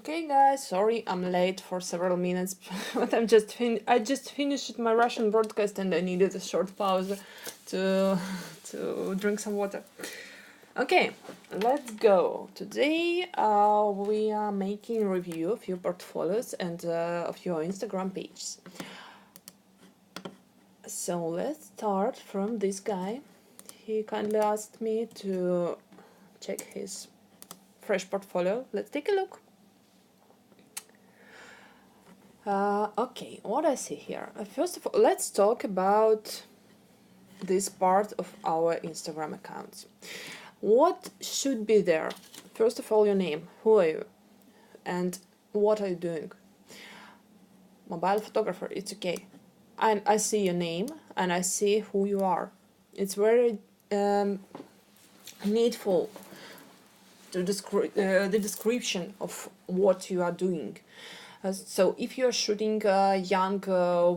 Okay, guys, sorry I'm late for several minutes, but I just finished my Russian broadcast and I needed a short pause to to drink some water. Okay, let's go. Today we are making review of your portfolios and of your Instagram pages. So let's start from this guy. He kindly asked me to check his fresh portfolio. Let's take a look. Okay, what I see here. First of all, let's talk about this part of our Instagram accounts. What should be there? First of all, your name. Who are you? And what are you doing? Mobile photographer, it's okay. I see your name and I see who you are. It's very needful to the description of what you are doing. So if you're shooting young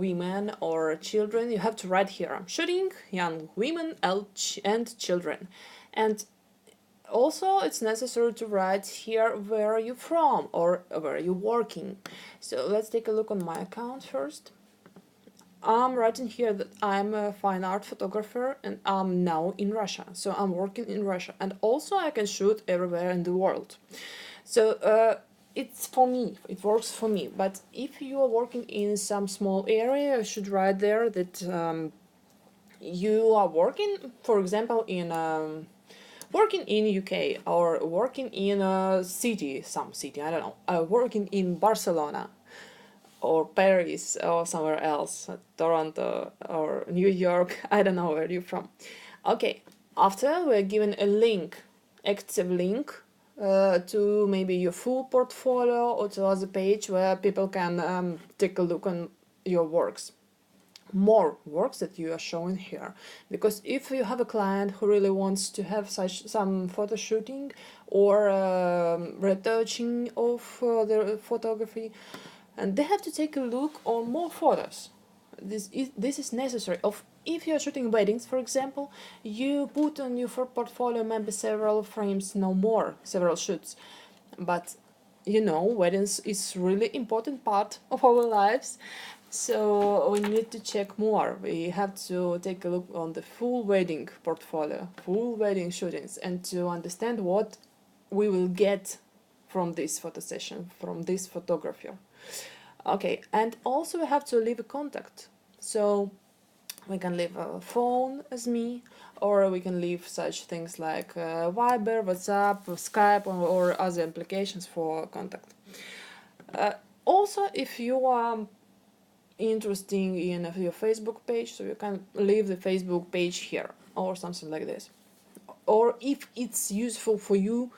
women or children, you have to write here, I'm shooting young women and children. And also it's necessary to write here where you're from or where you're working. So let's take a look on my account first. I'm writing here that I'm a fine art photographer and I'm now in Russia. So I'm working in Russia. And also I can shoot everywhere in the world. So it's for me, it works for me. But if you are working in some small area, you should write there that you are working, for example, in working in UK or working in a city, some city, I don't know, working in Barcelona or Paris or somewhere else, Toronto or New York, I don't know where you're from. Okay, after we're given a link, active link to maybe your full portfolio or to other page where people can take a look on your works. More works that you are showing here, because if you have a client who really wants to have some photo shooting or retouching of their photography, and they have to take a look on more photos. This is necessary. Of if you are shooting weddings, for example, you put on your portfolio maybe several frames, no more, several shoots. But you know, weddings is really important part of our lives, so we need to check more. We have to take a look on the full wedding portfolio, full wedding shootings, and to understand what we will get from this photo session, from this photographer. Okay, and also we have to leave a contact. So we can leave a phone as me, or we can leave such things like Viber, WhatsApp, Skype, or other applications for contact. Also, if you are interested in your Facebook page, so you can leave the Facebook page here or something like this. Or if it's useful for you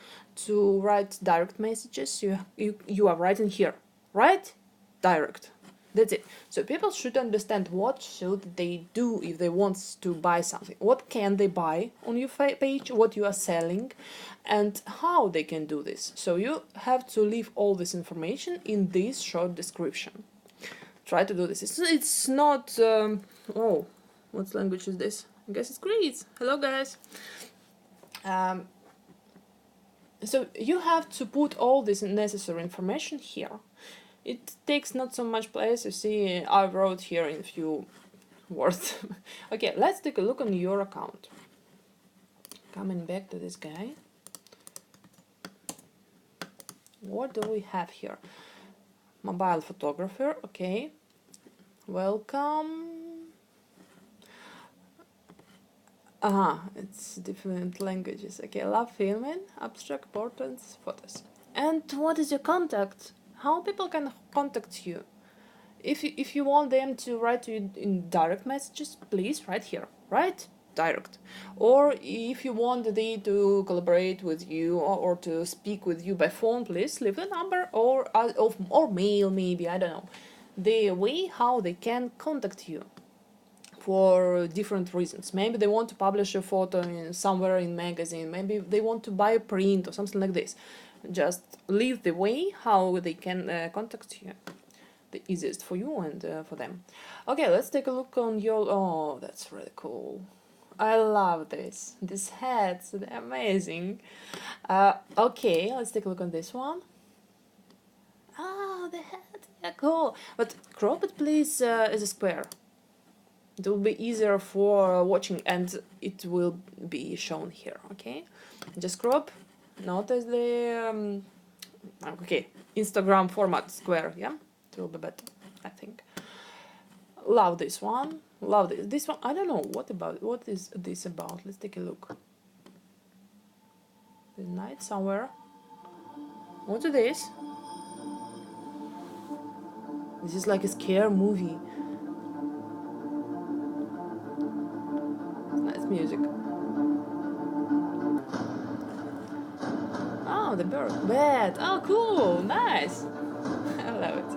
to write direct messages, you are writing here, right? Direct. That's it. So people should understand what should they do if they want to buy something. What can they buy on your page, what you are selling, and how they can do this. So you have to leave all this information in this short description. Try to do this. It's not... oh, what language is this? I guess it's Greece. Hello, guys. So you have to put all this necessary information here. It takes not so much place. You see, I wrote here in a few words. Okay, let's take a look on your account. Coming back to this guy. What do we have here? Mobile photographer, okay. Welcome. It's different languages. Okay, love filming, abstract portraits, photos. And what is your contact? How people can contact you? If you want them to write to you in direct messages, please write here. Write direct. Or if you want they to collaborate with you or to speak with you by phone, please leave the number or mail maybe, I don't know. The way how they can contact you for different reasons. Maybe they want to publish a photo in somewhere in magazine, maybe they want to buy a print or something like this. Just leave the way how they can contact you. The easiest for you and for them. Okay, let's take a look on your... oh, that's really cool. I love this. These hats, they're amazing. Okay, let's take a look on this one. the head. Yeah, cool. But crop it, please, as a square. It will be easier for watching, and it will be shown here. Okay, just crop, not as the okay, Instagram format square. Yeah, it will be better, I think. Love this one. Love this. This one, I don't know what is this about. Let's take a look. There's night somewhere. What is this? This is like a scare movie. It's nice music. Oh, the bird. Bed. Oh, cool. Nice. I love it.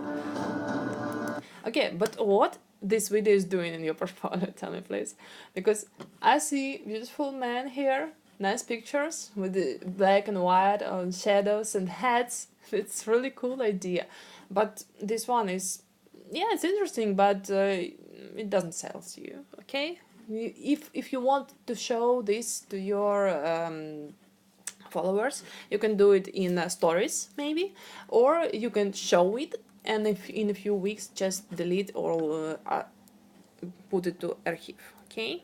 Okay, but what this video is doing in your portfolio? Tell me, please. Because I see beautiful men here, nice pictures with the black and white on shadows and heads. It's really cool idea. But this one is, yeah, it's interesting, but it doesn't sell you. Okay, if you want to show this to your followers, you can do it in stories maybe, or you can show it, and if in a few weeks just delete or put it to archive. Okay,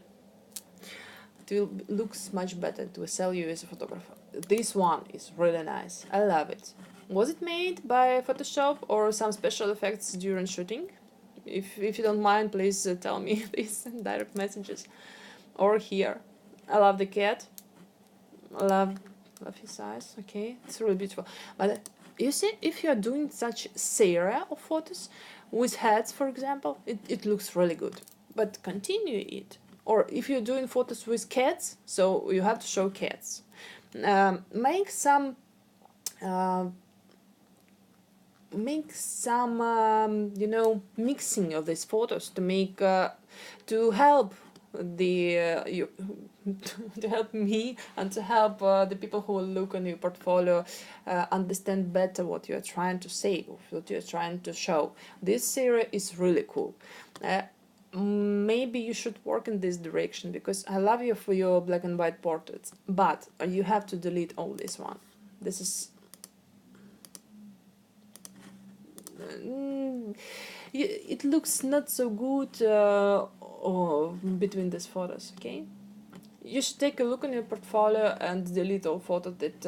it will looks much better to sell you as a photographer. This one is really nice. I love it. Was it made by Photoshop or some special effects during shooting? If you don't mind, please tell me this in direct messages or here. I love the cat. I love his eyes. Okay, it's really beautiful. But you see, if you are doing such series of photos with heads, for example, it looks really good. But continue it. Or if you're doing photos with cats, so you have to show cats. Make some you know, mixing of these photos to make to help the you to help me and to help the people who will look on your portfolio understand better what you're trying to say, what you're trying to show. This series is really cool. Maybe you should work in this direction, because I love you for your black and white portraits, but you have to delete all this one. This is it looks not so good between these photos. Okay, you should take a look on your portfolio and delete all photos that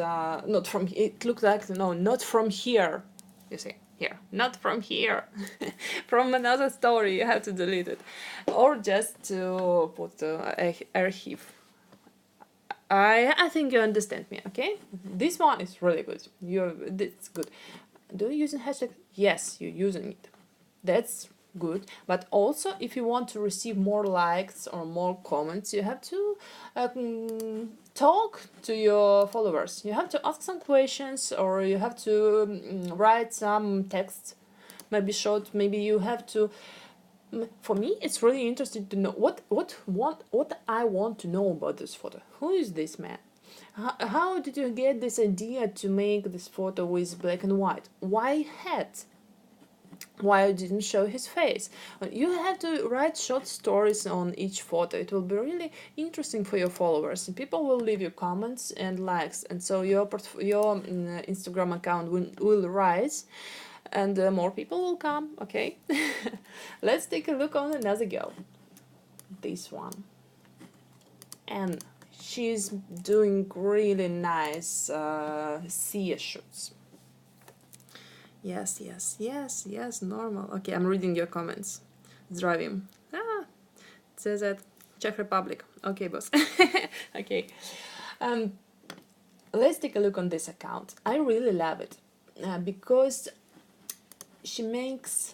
not from it look like, no, not from here. You see here, not from here. From another story you have to delete it, or just to put archive. I think you understand me. Okay, this one is really good. It's good. Do you using hashtag? Yes, you're using it. That's good. But also, if you want to receive more likes or more comments, you have to talk to your followers. You have to ask some questions, or you have to write some text, maybe short. Maybe you have to. For me, it's really interesting to know what I want to know about this photo. Who is this man? How did you get this idea to make this photo with black and white? Why hat? Why didn't show his face? You have to write short stories on each photo. It will be really interesting for your followers, and people will leave you comments and likes, and so your Instagram account will rise, and more people will come. Okay, let's take a look on another girl. This one, and she's doing really nice sea shoots. Yes, normal. Okay, I'm reading your comments. Driving. It says that Czech Republic. Okay, boss. Okay. Let's take a look on this account. I really love it because she makes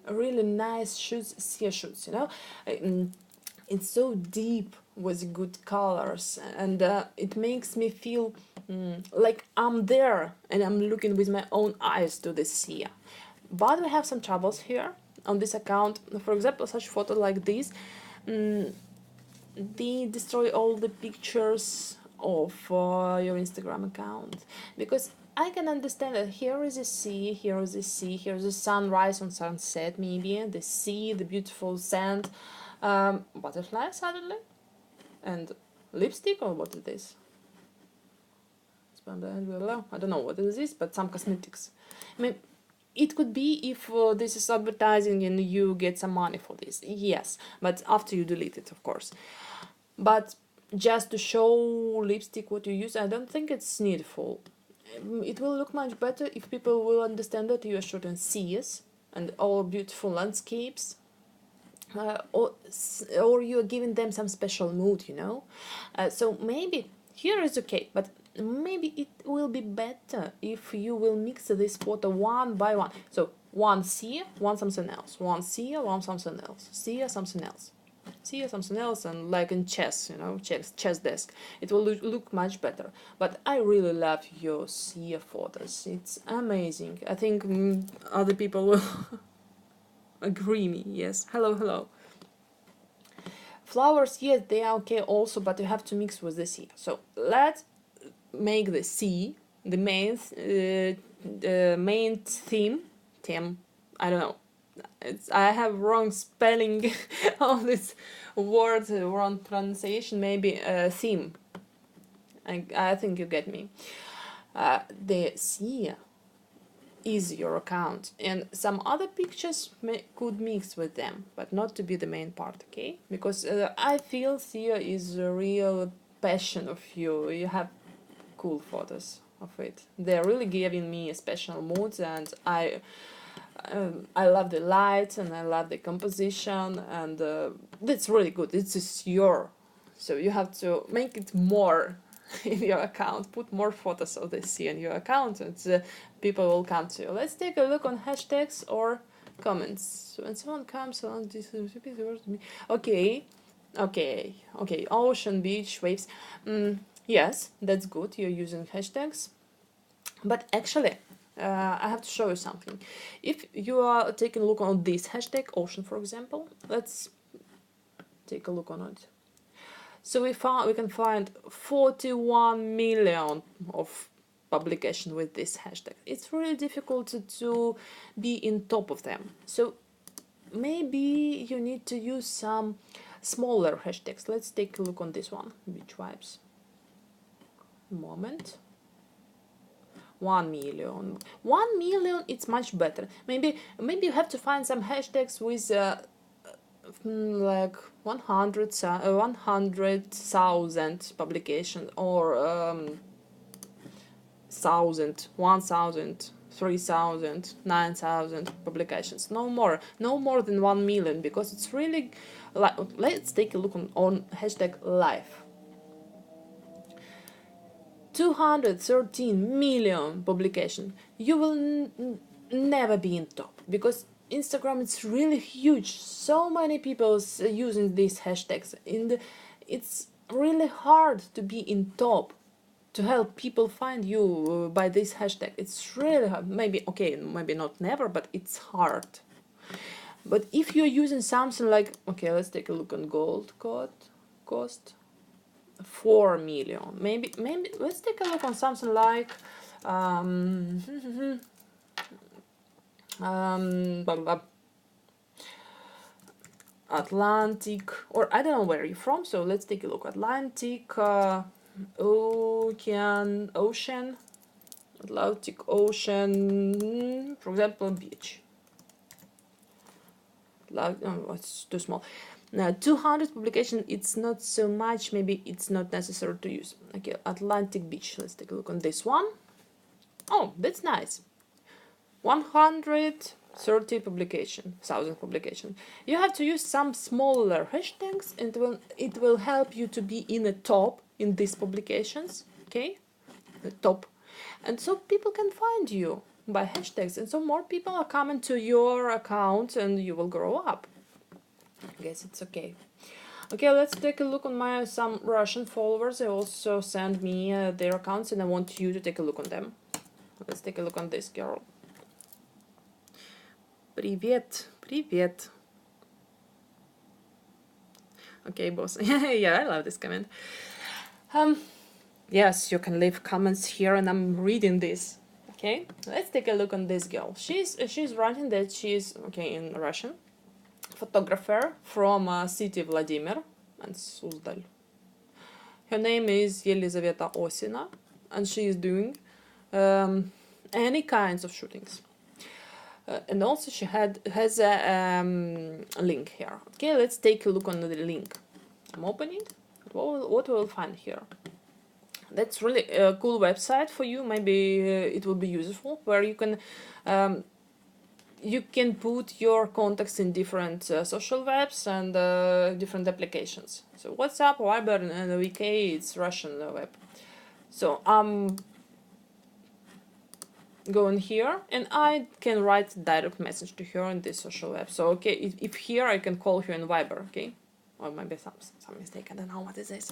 really nice shoots, sea shoots, you know. It's so deep with good colors, and it makes me feel like I'm there and I'm looking with my own eyes to the sea. But we have some troubles here on this account. For example, such photo like this, they destroy all the pictures of your Instagram account, because I can understand that here is a sea, here is a sea, here is a sunrise and sunset, maybe the sea, the beautiful sand, butterfly suddenly, and lipstick, or what is this? I don't know what is this, but some cosmetics. I mean, it could be if this is advertising and you get some money for this, yes, but after you delete it, of course. But just to show lipstick what you use, I don't think it's needful. It will look much better if people will understand that you are shooting seas and all beautiful landscapes, or you are giving them some special mood, you know. So maybe here is okay, but maybe it will be better if you will mix this photo one by one. So one sea, one something else, one sea, one something else, sea, something else, sea, something else, and like in chess, you know, chess desk, it will look much better. But I really love your sea photos. It's amazing. I think other people will agree me. Yes. Hello, hello. Flowers, yes, they are okay also, but you have to mix with the sea. So let's make the sea the main theme. I don't know. I have wrong spelling of this word, wrong pronunciation. Maybe theme. I think you get me. The sea is your account, and some other pictures could mix with them, but not to be the main part, okay? Because I feel Thea is a real passion of you. You have cool photos of it. They're really giving me a special mood, and I love the light and I love the composition, and that's really good. It's just your, so you have to make it more in your account. Put more photos of the sea in your account, and people will come to you. Let's take a look on hashtags or comments. So when someone comes along, this is me. Okay, okay. Ocean, beach, waves. Yes, that's good. You're using hashtags, but actually. I have to show you something. If you are taking a look on this hashtag, ocean, for example, let's take a look on it. So we can find 41 million of publication with this hashtag. It's really difficult to be in top of them. So maybe you need to use some smaller hashtags. Let's take a look on this one, beach vibes. Moment. 1 million. 1 million, it's much better. Maybe you have to find some hashtags with like 100,000 publications, or 1,000, 1,000, 3,000, 9,000 publications. No more than 1 million, because it's really like, let's take a look on hashtag life. 213 million publication. You will never be in top, because Instagram is really huge. So many people using these hashtags. It's really hard to be in top, to help people find you by this hashtag. It's really hard. Maybe not never, but it's hard. But if you're using something like, okay, let's take a look on gold cost. 4 million. Maybe let's take a look on something like Atlantic, or I don't know where you're from, so let's take a look. Atlantic, Ocean, Atlantic Ocean, for example, beach. It's too small. Now, 200 publication, it's not so much. Maybe it's not necessary to use. Okay, Atlantic Beach. Let's take a look on this one. Oh, that's nice. 130 publication, 1,000 publication. You have to use some smaller hashtags, and it will help you to be in the top in these publications. Okay, the top, and so people can find you by hashtags, and so more people are coming to your account, and you will grow up. I guess it's okay. Okay, let's take a look on some Russian followers. They also send me their accounts, and I want you to take a look on them. Let's take a look on this girl. Привет. Okay, boss. Yeah, I love this comment. Yes, you can leave comments here, and I'm reading this. Okay, let's take a look on this girl. She's writing that she's in Russian. Photographer from city Vladimir and Suzdal. Her name is Елизавета Osina, and she is doing any kinds of shootings. And also she has a link here. Okay, let's take a look on the link. I'm opening. What we'll find here? That's really a cool website for you. Maybe it will be useful, where you can put your contacts in different social webs and different applications. So WhatsApp, Viber, and VK, it's Russian web. So I'm going here and I can write direct message to her in this social web. So okay, if here I can call her in Viber, okay? Or maybe some mistake, I don't know what is this.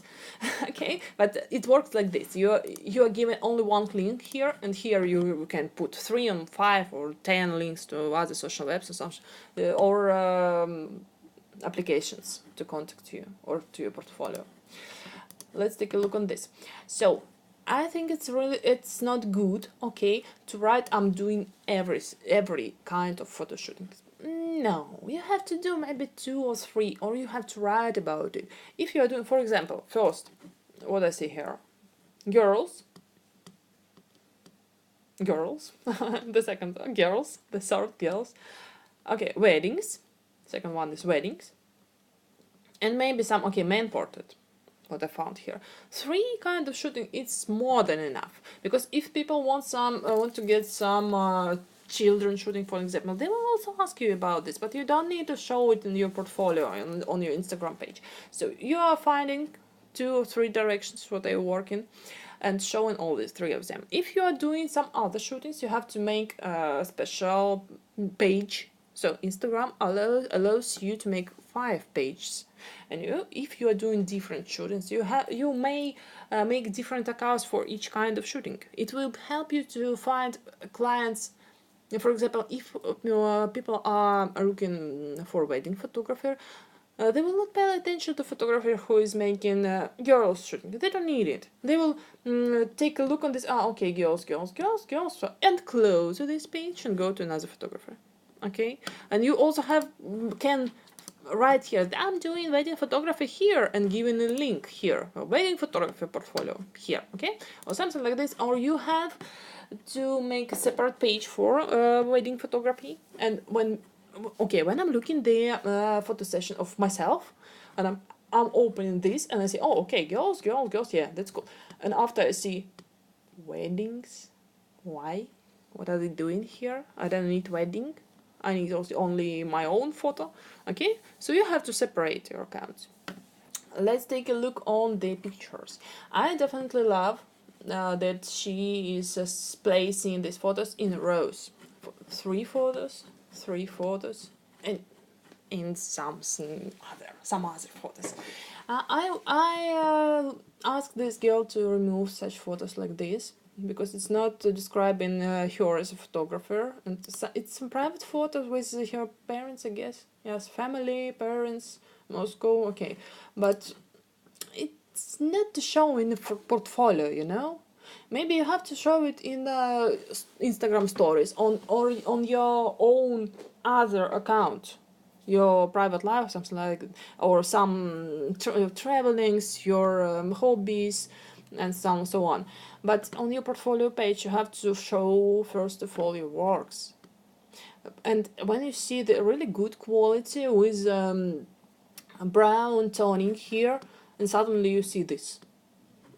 Okay, but it works like this. You are given only one link here, and here you can put 3 or 5 or 10 links to other social webs or something, or applications to contact you or to your portfolio. Let's take a look on this. So I think it's not good, okay, to write I'm doing every kind of photo shooting. No, you have to do maybe 2 or 3, or you have to write about it. If you are doing, for example, first, what I see here, girls, the second girls, the third girls, okay, weddings, second one is weddings, and maybe some, okay, man portrait, what I found here. 3 kind of shooting, it's more than enough, because if people want to get some children shooting, for example, they will also ask you about this, but you don't need to show it in your portfolio on your Instagram page. So you are finding 2 or 3 directions what they work in and showing all these 3 of them. If you are doing some other shootings, you have to make a special page. So Instagram allows you to make 5 pages, and if you are doing different shootings, you may make different accounts for each kind of shooting. It will help you to find clients. For example, if people are looking for a wedding photographer, they will not pay attention to photographer who is making girls shooting. They don't need it. They will take a look on this. Okay, girls, and close this page and go to another photographer. Okay, and you also can write here, I'm doing wedding photography here, and giving a link here, wedding photography portfolio here, okay, or something like this. Or you have to make a separate page for wedding photography. And when I'm looking the photo session of myself, and I'm opening this and I say, oh, okay, girls, yeah, that's cool. And after I see weddings, why? What are they doing here? I don't need wedding. I need also only my own photo. Okay, so you have to separate your accounts. Let's take a look on the pictures. I definitely love that she is placing these photos in rows. 3 photos, 3 photos, and in some other photos. I asked this girl to remove such photos like this, because it's not describing her as a photographer, and it's some private photos with her parents, I guess. Yes, family, parents, Moscow, okay, but it's not to show in the portfolio, you know. Maybe you have to show it in Instagram stories or on your own other account, your private life, something like that, or some travelings, your hobbies, and so on. But on your portfolio page, you have to show first of all your works. And when you see the really good quality with brown toning here, and suddenly you see this,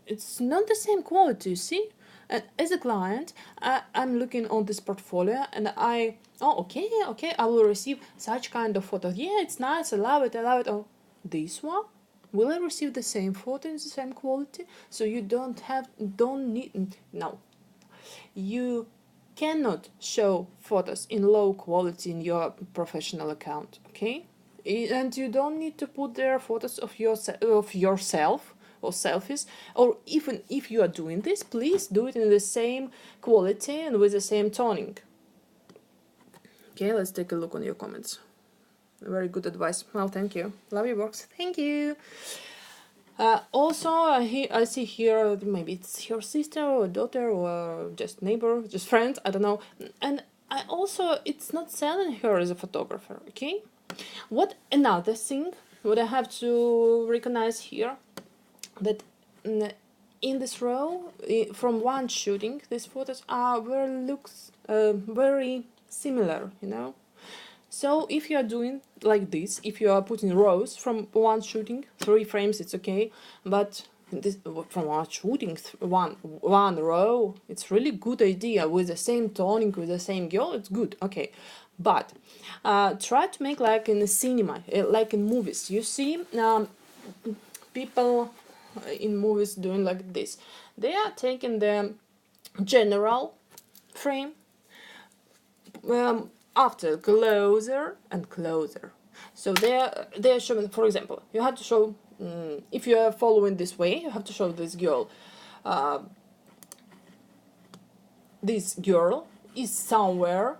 it's not the same quality, you see. And as a client, I'm looking on this portfolio, and okay, I will receive such kind of photo. Yeah, it's nice, I love it. Oh, this one, will I receive the same photo in the same quality? So you no, you cannot show photos in low quality in your professional account, okay? And you don't need to put there photos of yourself or selfies. Or even if you are doing this, please do it in the same quality and with the same toning. Okay, let's take a look on your comments. Very good advice. Well, thank you. Love your works. Thank you. Also, I see here, maybe it's your sister or daughter or just neighbor, just friend, I don't know. And it's not selling her as a photographer, okay? What another thing what I have to recognize here, that in this row, from one shooting, these photos are very similar, you know. So if you are doing like this, if you are putting rows from one shooting, 3 frames, it's okay, but this, from one shooting, one row, it's really good idea with the same toning, with the same girl, it's good, okay. But try to make like in the cinema, like in movies. You see people in movies doing like this. They are taking the general frame, after closer and closer. So they're showing, for example, you have to show, if you are following this way, you have to show this girl. This girl is somewhere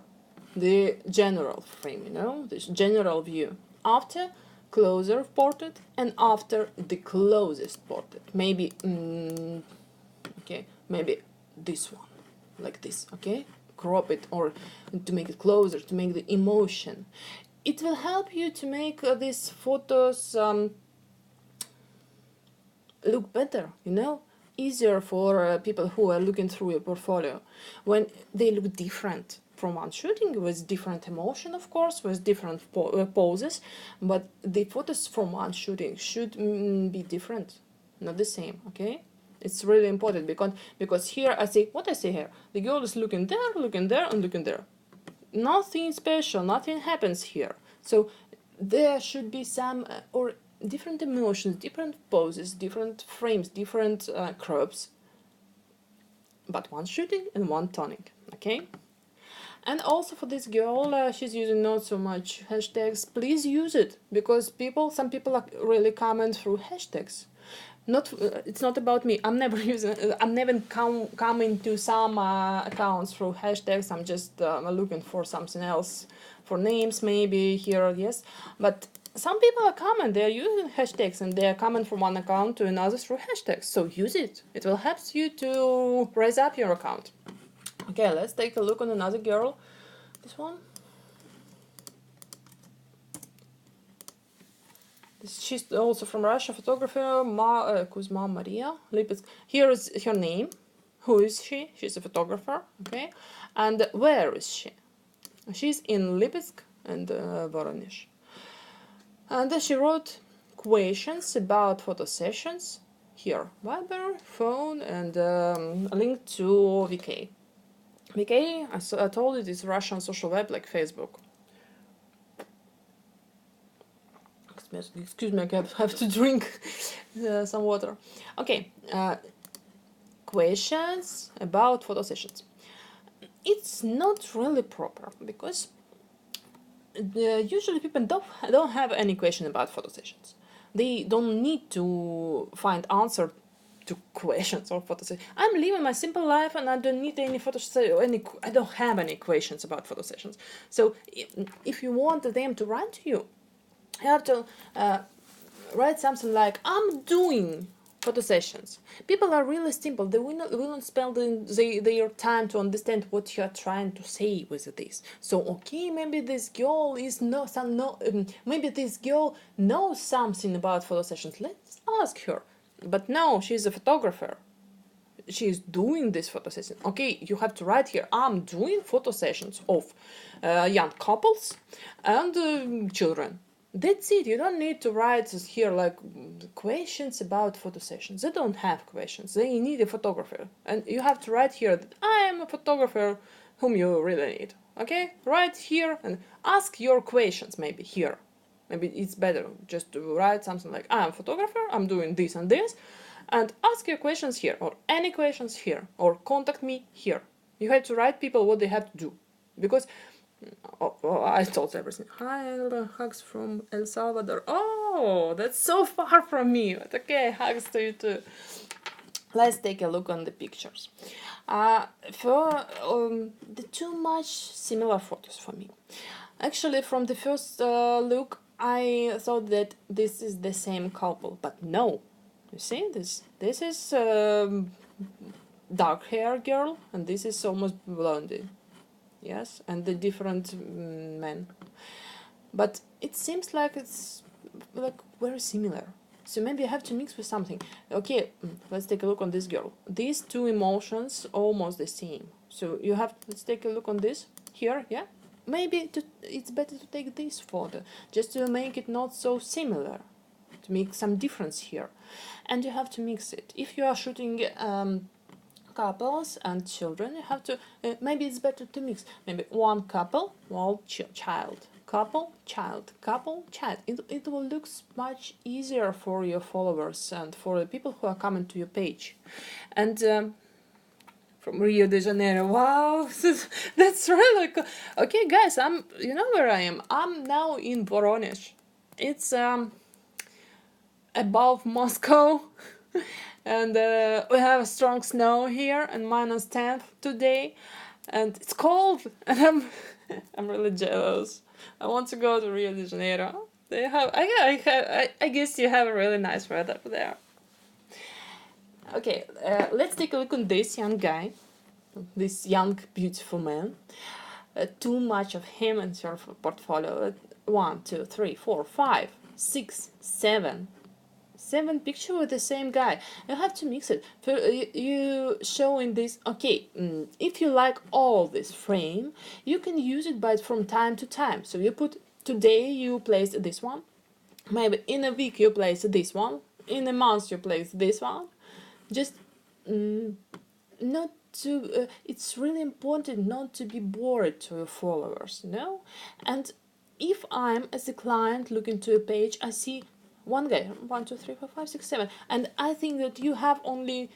the general frame, you know, this general view. After closer portrait and after the closest portrait. Maybe, okay, maybe this one, like this, okay? Crop it or to make it closer, to make the emotion. It will help you to make these photos look better, you know, easier for people who are looking through your portfolio when they look different from one shooting, with different emotion, of course, with different poses, but the photos from one shooting should be different, not the same, okay? It's really important because here I see what I see here. The girl is looking there, and looking there. Nothing special, nothing happens here. So there should be some or different emotions, different poses, different frames, different crops, but one shooting and one toning, okay? And also for this girl, she's using not so much hashtags. Please use it, because some people are really comment through hashtags. It's not about me. I'm never using. I'm never coming to some accounts through hashtags. I'm just looking for something else, for names maybe here, yes. But some people are comment. They are using hashtags and they are coming from one account to another through hashtags. So use it. It will help you to raise up your account. Okay, let's take a look on another girl. This one. She's also from Russia, photographer Kuzma Maria Lipetsk. Here is her name. Who is she? She's a photographer, okay? And where is she? She's in Lipetsk and Voronezh. And she wrote questions about photo sessions. Here, Viber, phone, and a link to VK. VK, I told you, is Russian social web like Facebook. Excuse me, I have to drink some water. Okay, questions about photo sessions. It's not really proper because usually people don't have any question about photo sessions. They don't need to find answer to questions or photo sessions. I'm living my simple life and I don't need any photo sessions. I don't have any questions about photo sessions. So if you want them to write to you, you have to write something like, I'm doing photo sessions. People are really simple. They will not spend their time to understand what you are trying to say with this. So, okay, maybe this girl maybe this girl knows something about photo sessions. Let's ask her. But no, she's a photographer. She's doing this photo session. Okay, you have to write here, I'm doing photo sessions of young couples and children. That's it. You don't need to write here like questions about photo sessions. They don't have questions. They need a photographer. And you have to write here that I am a photographer whom you really need. Okay? Write here and ask your questions maybe here. Maybe it's better just to write something like, I am a photographer, I'm doing this and this, and ask your questions here, or any questions here, or contact me here. You have to write people what they have to do. Because I told everything. Hi, hugs from El Salvador. Oh, that's so far from me. But okay, hugs to you too. Let's take a look on the pictures. For the too much similar photos for me. Actually, from the first look, I thought that this is the same couple, but no. You see this? This is dark hair girl, and this is almost blondie. Yes, and the different men. But it seems like it's like very similar. So maybe I have to mix with something. Okay, let's take a look on this girl. These two emotions almost the same. So let's take a look on this here, yeah? maybe it's better to take this photo, just to make it not so similar, to make some difference here. And you have to mix it. If you are shooting couples and children, you have to, maybe it's better to mix. Maybe one couple, one child. Couple, child, couple, child. It will look much easier for your followers and for the people who are coming to your page. And from Rio de Janeiro, wow, that's really cool. Okay, guys, you know where I am? I'm now in Voronezh. It's above Moscow. And we have a strong snow here and -10 today, and it's cold, and I'm really jealous. I want to go to Rio de Janeiro. They have I guess you have a really nice weather there. Okay, let's take a look on this young guy, this young beautiful man. Too much of him in your portfolio. 1, 2, 3, 4, 5, 6, 7. 7 pictures with the same guy. You have to mix it. You show in this. Okay, if you like all this frame, you can use it by from time to time. So you put today you place this one. Maybe in a week you place this one. In a month you place this one. Just not to. It's really important not to be bored to your followers, you know. And if I'm as a client looking to a page, I see one guy, 1, 2, 3, 4, 5, 6, 7, and I think that you have only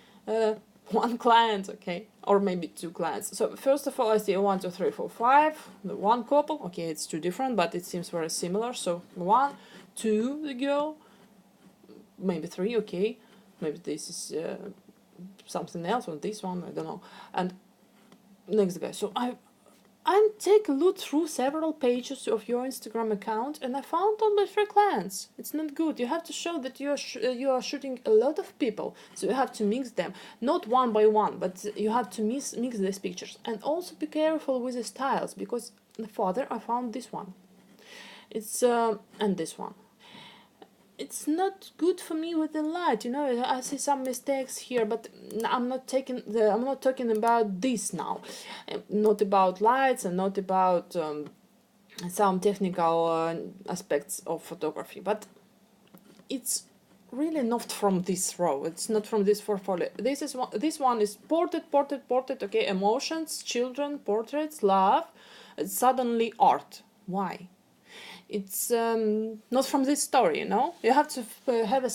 one client, okay, or maybe 2 clients. So first of all, I see 1, 2, 3, 4, 5, the one couple. Okay, it's 2 different, but it seems very similar. So 1, 2, the girl, maybe 3. Okay, maybe this is something else, or this one, I don't know. And next guy. So I take a look through several pages of your Instagram account, and I found only 3 clients. It's not good. You have to show that you are shooting a lot of people, so you have to mix them, not one by one, but you have to mix these pictures. And also be careful with the styles, because the father, I found this one. It's and this one. It's not good for me with the light, you know. I see some mistakes here, but I'm not talking about this now, not about lights and not about some technical aspects of photography, but it's really not from this row. It's not from this portfolio. This one is portrait. Okay, emotions, children, portraits, love, suddenly art. Why? It's not from this story, you know. You have to have a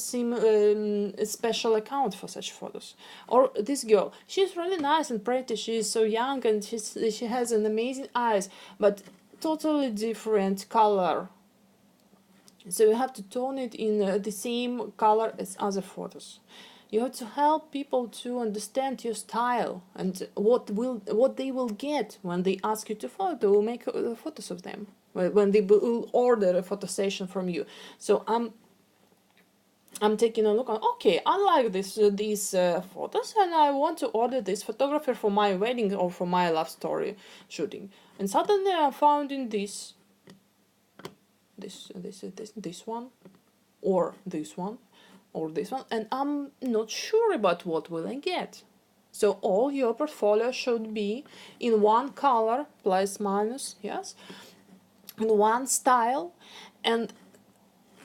special account for such photos. Or this girl, she's really nice and pretty. She's so young and she has an amazing eyes, but totally different color. So you have to tone it in the same color as other photos. You have to help people to understand your style and what they will get when they ask you to make photos of them, when they will order a photo session from you. So I'm taking a look on, okay, I like these photos, and I want to order this photographer for my wedding or for my love story shooting. And suddenly I found in this one, or this one, or this one, and I'm not sure about what will I get. So all your portfolio should be in one color, plus minus, yes, in one style, and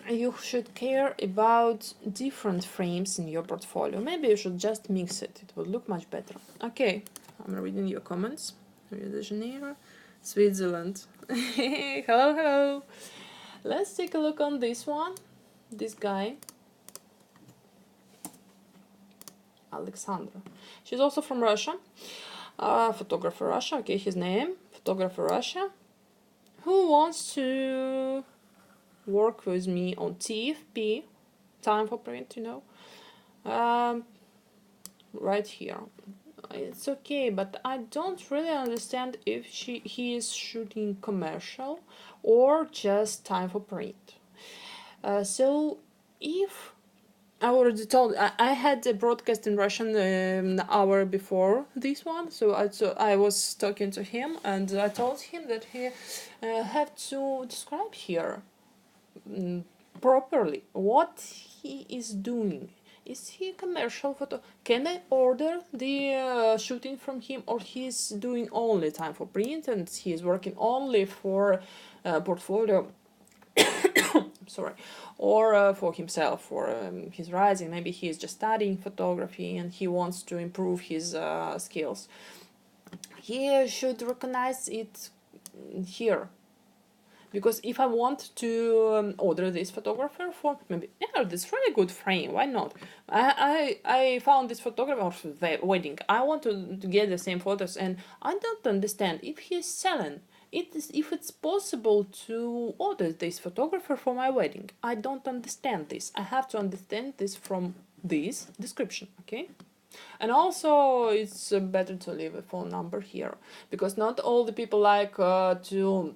you should care about different frames in your portfolio. Maybe you should just mix it. It would look much better. Okay, I'm reading your comments. Rio de Janeiro, Switzerland. Hello, hello. Let's take a look on this one. This guy, Alexandra. She's also from Russia. Photographer Russia. Okay, his name, photographer Russia. Who wants to work with me on TFP, time for print, you know, right here. It's okay, but I don't really understand if he is shooting commercial or just time for print. So if I already told, I had a broadcast in Russian an hour before this one, so I was talking to him, and I told him that he had to describe here properly what he is doing. Is he a commercial photo? Can I order the shooting from him, or he's doing only time for print and he's working only for portfolio? Sorry, or for himself, for his rising. Maybe he is just studying photography and he wants to improve his skills. He should recognize it here, because if I want to order this photographer for maybe, yeah, this really good frame, why not? I found this photographer for the wedding. I want to get the same photos, and I don't understand if he's selling it, is if it's possible to order this photographer for my wedding. I don't understand this. I have to understand this from this description, okay? And also, it's better to leave a phone number here, because not all the people like to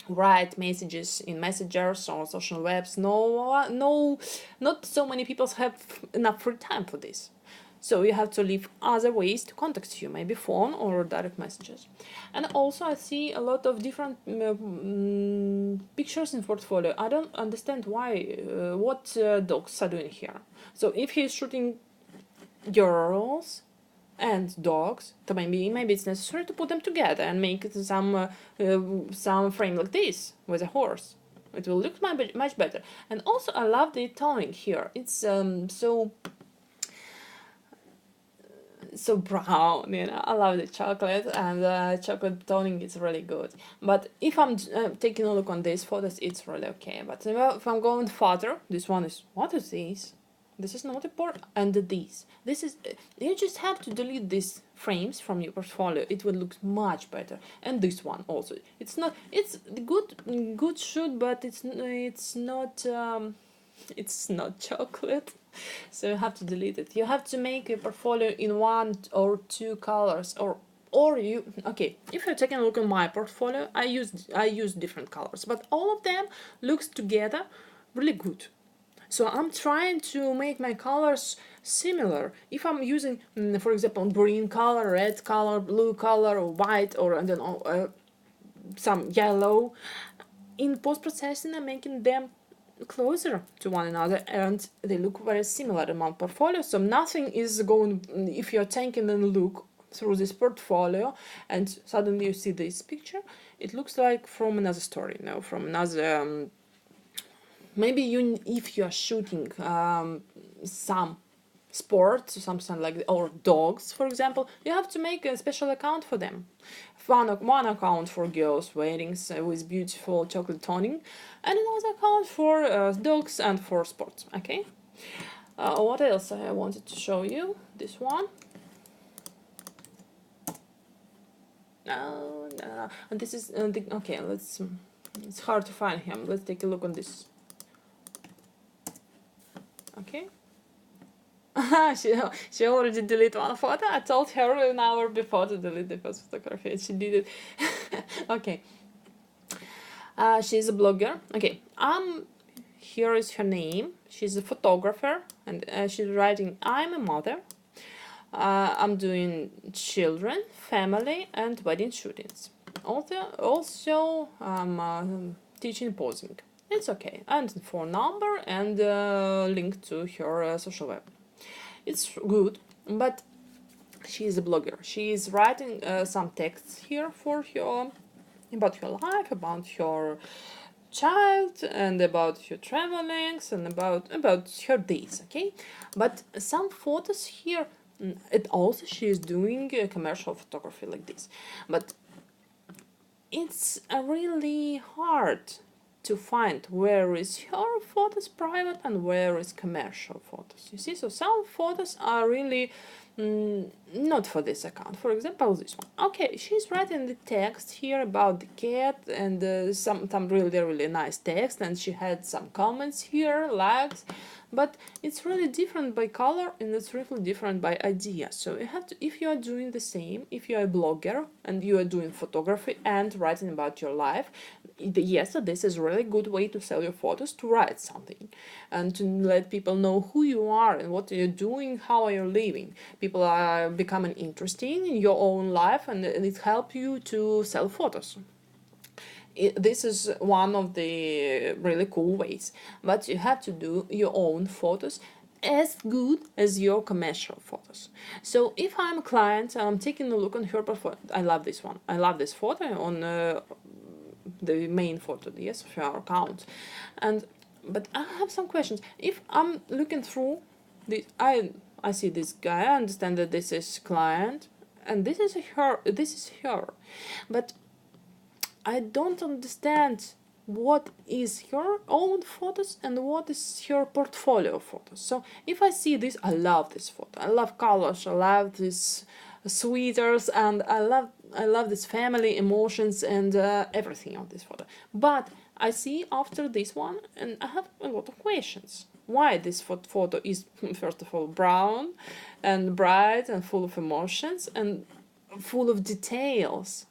write messages in messengers or social webs. No, not so many people have enough free time for this. So you have to leave other ways to contact you, maybe phone or direct messages. And also I see a lot of different pictures in portfolio. I don't understand why, what dogs are doing here. So if he's shooting girls and dogs, so maybe it's necessary to put them together and make some frame like this with a horse. It will look much better. And also I love the toning here. It's so brown, you know. I love the chocolate, and chocolate toning is really good. But if I'm taking a look on these photos, it's really okay. But if I'm going further, this one is, what is this? This is not important. And this is, you just have to delete these frames from your portfolio. It will look much better. And this one also. It's not, it's good shoot, but it's not chocolate. So you have to delete it. You have to make a portfolio in 1 or 2 colors, or you, okay, if you're taking a look at my portfolio, I use different colors, but all of them looks together really good. So I'm trying to make my colors similar. If I'm using, for example, green color, red color, blue color, or white, or I don't know, some yellow, in post-processing I'm making them closer to one another, and they look very similar in my portfolio. So nothing is going, if you're taking a look through this portfolio and suddenly you see this picture, it looks like from another story, you know, from another maybe if you are shooting some sport, something like, or dogs, for example, you have to make a special account for them. One account for girls' weddings with beautiful chocolate toning, and another account for dogs and for sports. Okay. What else I wanted to show you? This one. No. And this is okay. Let's. It's hard to find him. Let's take a look on this. Okay. she already deleted one photo. I told her an hour before to delete the first photography, and she did it. Okay. She's a blogger. Okay. Here is her name. She's a photographer, and she's writing, "I'm a mother. I'm doing children, family, and wedding shootings. Also, I'm teaching posing." It's okay. And phone number and link to her social web. It's good, but she is a blogger. She is writing some texts here for her, about her life, about her child, and about her travelings, and about her days. Okay, but some photos here. And also she is doing commercial photography like this, but it's really hard to find where is her photos private and where is commercial photos. You see, so some photos are really not for this account. For example, this one. Okay, she's writing the text here about the cat, and some really nice text, and she had some comments here, likes, but it's really different by color, and it's really different by idea. So you have to, if you are doing the same, if you are a blogger and you are doing photography and writing about your life, yes, so this is a really good way to sell your photos, to write something and to let people know who you are and what you're doing, how are you living. People are becoming interested in your own life, and it helps you to sell photos. This is one of the really cool ways, but you have to do your own photos as good as your commercial photos. So if I'm a client and I'm taking a look on her portfolio, I love this one. I love this photo on the main photo, yes, of your account. But I have some questions. If I'm looking through this, I see this guy. I understand that this is client, and this is her. This is her, but I don't understand what is her own photos and what is her portfolio photos. So if I see this, I love this photo. I love colors. I love these sweaters, and I love this family emotions and everything on this photo. But I see after this one, and I have a lot of questions. Why this photo is first of all brown and bright and full of emotions and full of details,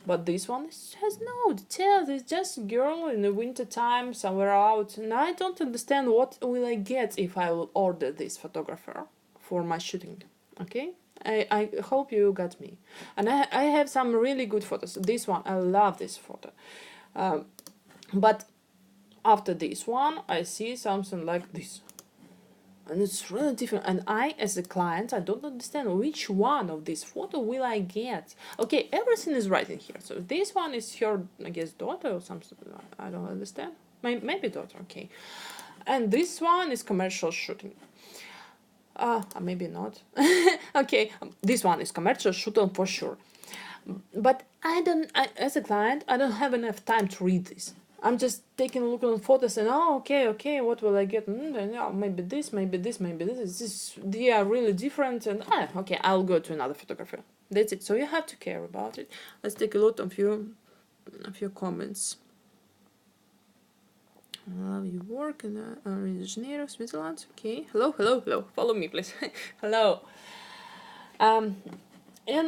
but this one has no details. It's just a girl in the winter time somewhere out, and I don't understand what will I get if I will order this photographer for my shooting. Okay, I hope you got me. And I have some really good photos. This one, I love this photo. But after this one, I see something like this. And it's really different. And I, as a client, I don't understand which one of this photo will I get. Okay, everything is right in here. So this one is her, I guess, daughter or something. I don't understand. Maybe daughter, okay. And this one is commercial shooting. Maybe not. Okay, this one is commercial shooting for sure. But as a client, I don't have enough time to read this. I'm just taking a look at the photos and okay, what will I get? Maybe this, maybe this, maybe this. They are really different, and okay, I'll go to another photographer. That's it. So you have to care about it. Let's take a look at a few comments. I love your work in Rio de Janeiro, Switzerland. Okay, hello. Follow me, please. Hello. And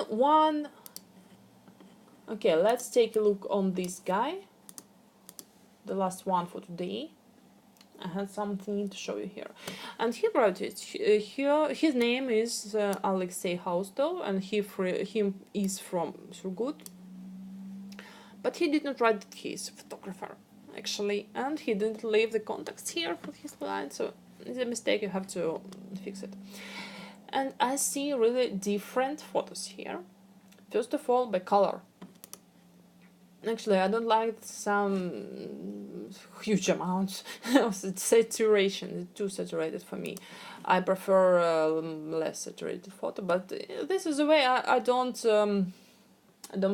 one. Okay, let's take a look on this guy. The last one for today. I had something to show you here, and he wrote it here. His name is Alexei Haustel, and he is from Surgut, but he did not write that he is a photographer actually, and he didn't leave the contacts here for his client, so it's a mistake. You have to fix it. And I see really different photos here. First of all, by color. Actually, I don't like some huge amounts of saturation. It's too saturated for me. I prefer less saturated photo, but this is the way I don't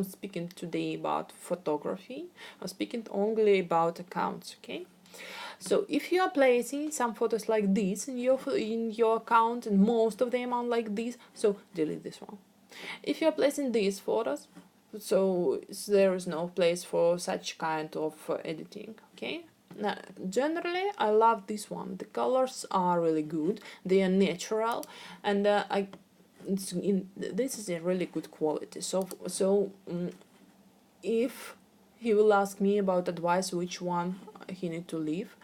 speak today about photography. I'm speaking only about accounts, okay? So if you are placing some photos like this in your account, and most of them are like this, so delete this one. If you are placing these photos, so there is no place for such kind of editing, okay? Now, generally, I love this one. The colors are really good. They are natural, and this is a really good quality. So if he will ask me about advice, which one he need to leave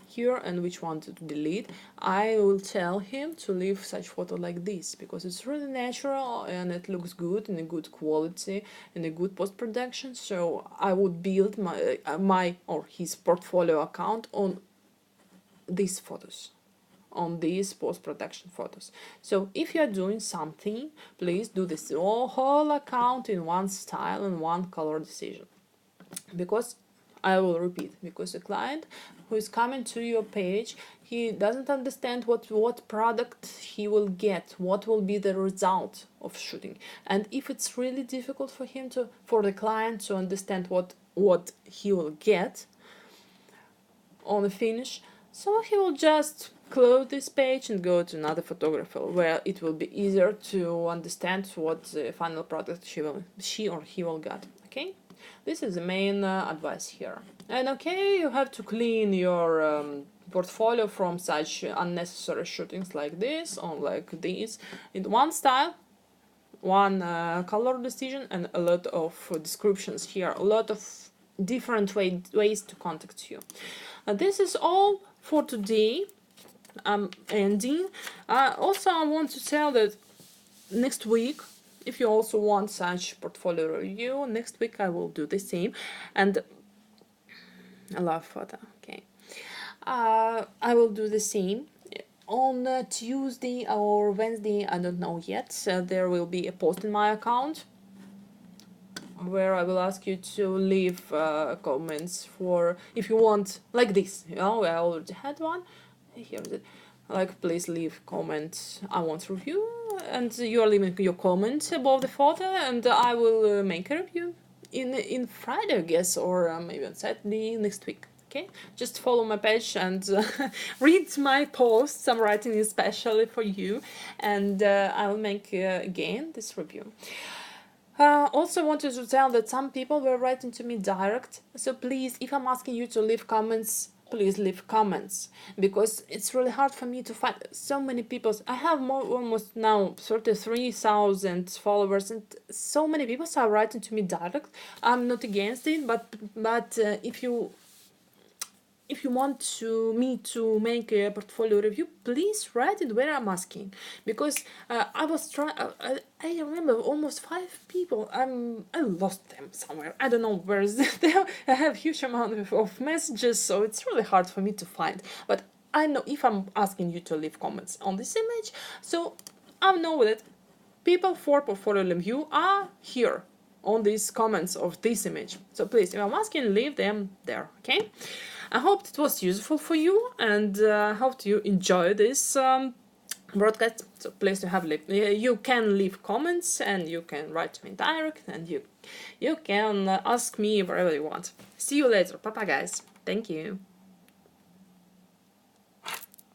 here and which one to delete, I will tell him to leave such photo like this, because it's really natural and it looks good in a good quality, in a good post-production. So I would build my or his portfolio account on these photos, on these post-production photos. So if you're doing something, please do this whole account in one style and one color decision, because I will repeat, because the client who is coming to your page, he doesn't understand what product he will get, what will be the result of shooting. And if it's really difficult for the client to understand what he will get on the finish, so he will just close this page and go to another photographer, where it will be easier to understand what the final product she or he will get. Okay, this is the main advice here. And okay, you have to clean your portfolio from such unnecessary shootings like this or like this, in one style, one color decision, and a lot of descriptions here, a lot of different ways to contact you. This is all for today. I'm ending. Also, I want to tell that next week, if you also want such portfolio review, next week I will do the same. And I love photo, okay. I will do the same on Tuesday or Wednesday, I don't know yet, there will be a post in my account where I will ask you to leave comments for, if you want, like this, you know, I already had one, here is it, like please leave comments, I want review, and you are leaving your comment above the photo, and I will make a review in Friday, I guess, or maybe on Saturday next week. Okay, just follow my page and read my posts. I'm writing especially for you, and I'll make again this review. Also wanted to tell that some people were writing to me direct, so please, if I'm asking you to leave comments, please leave comments, because it's really hard for me to find so many people. I have almost now 33,000 followers, and so many people are writing to me direct. I'm not against it, but if you want me to make a portfolio review, please write it where I'm asking, because I was trying. I remember almost 5 people. I lost them somewhere. I don't know where is they. I have huge amount of messages, so it's really hard for me to find. But I know if I'm asking you to leave comments on this image, so I know that people for portfolio review are here on these comments of this image. So please, if I'm asking, leave them there, okay? I hope it was useful for you, and I hope you enjoy this broadcast. So please you can leave comments, and you can write to me direct, and you can ask me wherever you want. See you later. Bye bye, guys. Thank you.